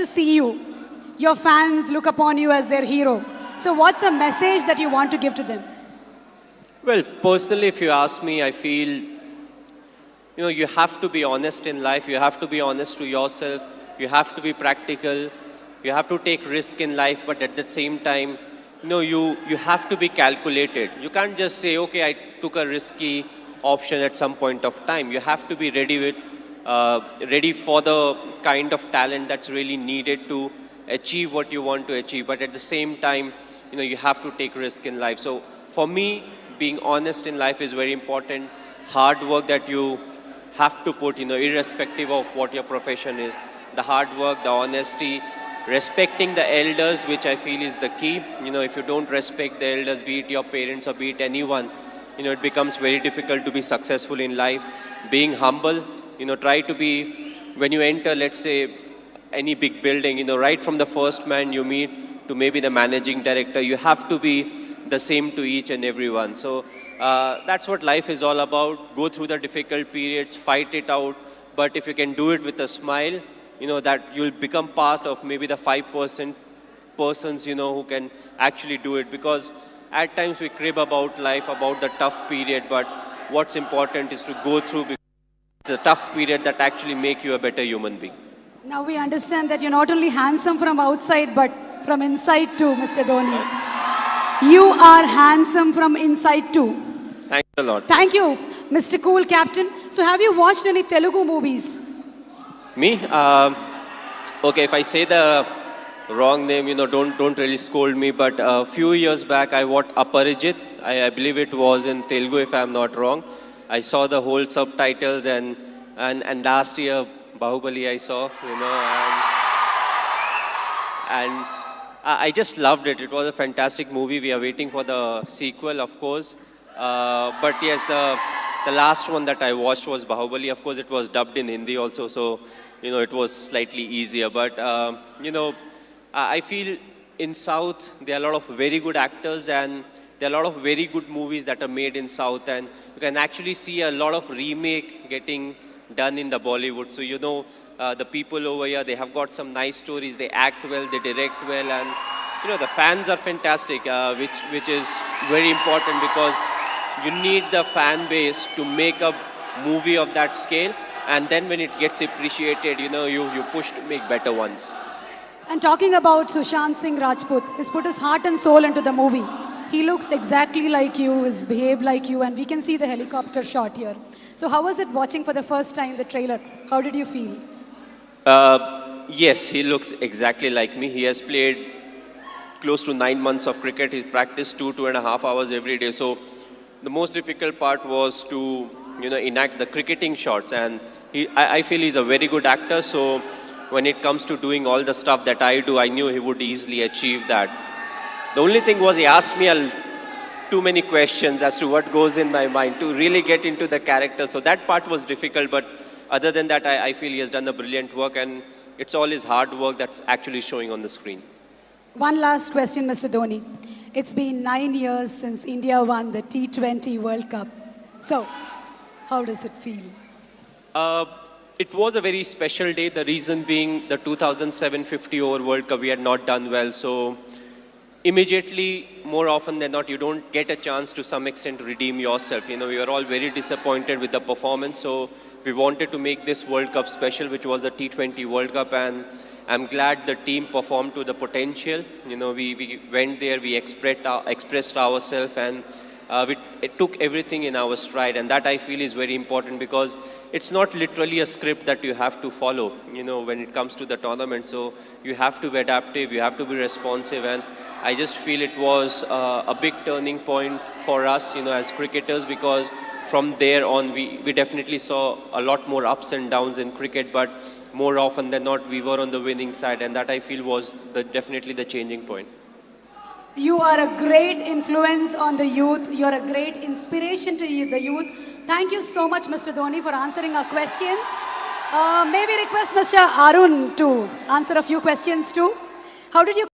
to see you. Your fans look upon you as their hero. So what's a message that you want to give to them? Well, personally, if you ask me, I feel, you have to be honest in life. You have to be honest to yourself. You have to be practical. You have to take risk in life, but at the same time, you have to be calculated. You can't just say, okay, I took a risky option at some point of time. You have to be ready for the kind of talent that's really needed to achieve what you want to achieve. But at the same time, you have to take risk in life. So for me, being honest in life is very important. Hard work that you have to put, irrespective of what your profession is. The hard work, the honesty, respecting the elders, which I feel is the key. If you don't respect the elders, be it your parents or be it anyone, it becomes very difficult to be successful in life. Being humble, try to be, when you enter, let's say, any big building, right from the first man you meet to maybe the managing director, you have to be the same to each and everyone. So that's what life is all about. Go through the difficult periods, fight it out. But if you can do it with a smile, that you'll become part of maybe the 5% persons, who can actually do it. Because at times we crib about life, about the tough period. But what's important is to go through, because it's a tough period that actually make you a better human being. Now we understand that you're not only handsome from outside, but from inside too, Mr. Dhoni. You are handsome from inside too. Thanks a lot. Thank you, Mr. Cool Captain. So have you watched any Telugu movies? Me? Okay, if I say the wrong name, don't really scold me. But a few years back, I watched Aparijit. I believe it was in Telugu, if I'm not wrong. I saw the whole subtitles, and last year, Bahubali I saw, and I just loved it. It was a fantastic movie. We are waiting for the sequel, of course. But yes, the last one that I watched was Bahubali. Of course, it was dubbed in Hindi also, so, it was slightly easier. But, I feel in South, there are a lot of very good actors, and there are a lot of very good movies that are made in South. And you can actually see a lot of remake getting done in the Bollywood. So, the people over here, they have got some nice stories. They act well, they direct well, and, the fans are fantastic, which is very important, because you need the fan base to make a movie of that scale. And then when it gets appreciated, you push to make better ones. And talking about Sushant Singh Rajput, he's put his heart and soul into the movie. He looks exactly like you, he's behaved like you, and we can see the helicopter shot here. So how was it watching for the first time the trailer? How did you feel? Yes, he looks exactly like me. He has played close to 9 months of cricket. He practiced 2.5 hours every day. So the most difficult part was to, enact the cricketing shots. And I feel he's a very good actor. So when it comes to doing all the stuff that I do, I knew he would easily achieve that. The only thing was he asked me too many questions as to what goes in my mind to really get into the character. So that part was difficult. But other than that, I feel he has done a brilliant work. And it's all his hard work that's actually showing on the screen. One last question, Mr. Dhoni. It's been 9 years since India won the T20 World Cup. So, how does it feel? It was a very special day. The reason being the 2007 50-over World Cup, we had not done well. So, immediately, more often than not, you don't get a chance to some extent to redeem yourself. We were all very disappointed with the performance. So, we wanted to make this World Cup special, which was the T20 World Cup. And I'm glad the team performed to the potential. We went there, we expressed ourselves, and it took everything in our stride. And that I feel is very important, because it's not literally a script that you have to follow, when it comes to the tournament. So you have to be adaptive, you have to be responsive. And I just feel it was a big turning point for us, as cricketers, because from there on, we definitely saw a lot more ups and downs in cricket, but more often than not, we were on the winning side, and that I feel was definitely the changing point. You are a great influence on the youth. You are a great inspiration to the youth. Thank you so much, Mr. Dhoni, for answering our questions. May we request Mr. Arun to answer a few questions too? How did you